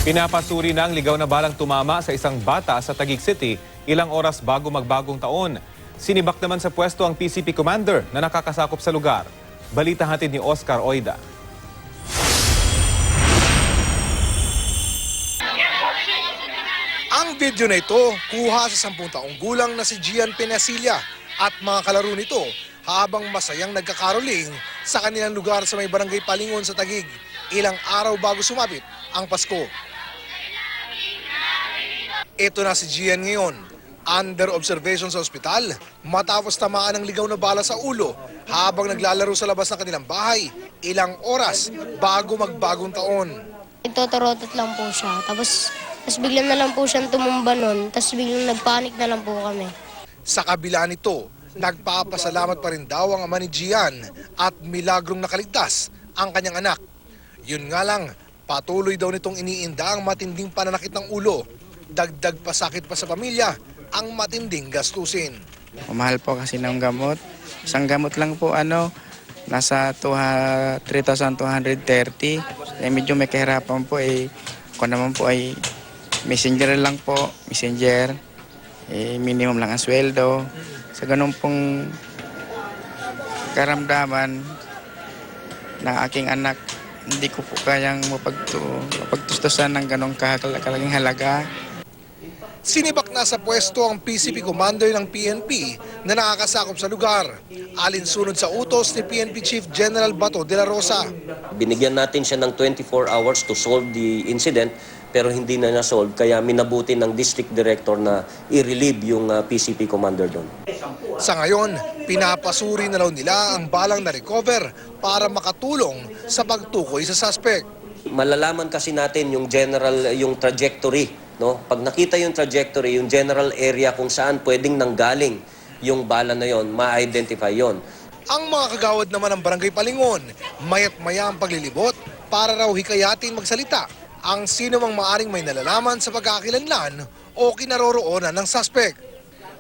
Pinapasuri ng ligaw na balang tumama sa isang bata sa Taguig City ilang oras bago magbagong taon. Sinibak naman sa pwesto ang PCP commander na nakakasakop sa lugar. Balita hatid ni Oscar Oida. Ang video na ito kuha sa 10 taong gulang na si Gian Penasilla at mga kalaro nito habang masayang nagkakaroling sa kanilang lugar sa may barangay Palingon sa Taguig ilang araw bago sumapit ang Pasko. Ito na si Gian ngayon, under observation sa ospital matapos tamaan ng ligaw na bala sa ulo habang naglalaro sa labas ng kanilang bahay ilang oras bago magbagong taon. Itotrotot lang po siya. Tapos biglang na lang po siyang tumumba nun. Tapos biglang nagpanik na lang po kami. Sa kabila nito, nagpapasalamat pa rin daw ang ama ni Gian at milagrong nakaligtas ang kanyang anak. Yun nga lang, patuloy daw nitong iniinda ang matinding pananakit ng ulo. Dagdag pasakit pa sa pamilya ang matinding gastusin. Mahal po kasi ng gamot. Isang gamot lang po nasa 3,230. Medyo may kahirapan po ako naman po ay messenger lang po, messenger. Minimum lang ang sweldo. Sa ganun pong karamdaman ng aking anak, hindi ko po kayang mapagtustusan ng ganong kalaking halaga. Sinibak na sa pwesto ang PCP commander ng PNP na nakakasakop sa lugar, alinsunod sa utos ni PNP Chief General Bato de la Rosa. Binigyan natin siya ng 24 hours to solve the incident pero hindi na na-solve kaya minabuti ng district director na i-relieve yung PCP commander doon. Sa ngayon, pinapasuri na raw nila ang balang na-recover para makatulong sa pagtukoy sa suspect. Malalaman kasi natin yung trajectory, no? Pag nakita yung trajectory, yung general area kung saan pwedeng nanggaling yung bala na yon, ma-identify yon. Ang mga kagawad naman ng Barangay Palingon, mayat-maya ang paglilibot para raw hikayatin magsalita ang sino mang maaring may nalalaman sa pagkakakilanlan o kinaroroonan ng suspect.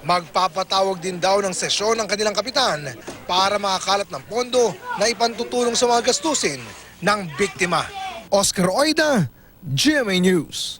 Magpapatawag din daw ng sesyon ng kanilang kapitan para makakalap ng pondo na ipantutulong sa mga gastusin ng biktima. Oscar Oida, GMA News.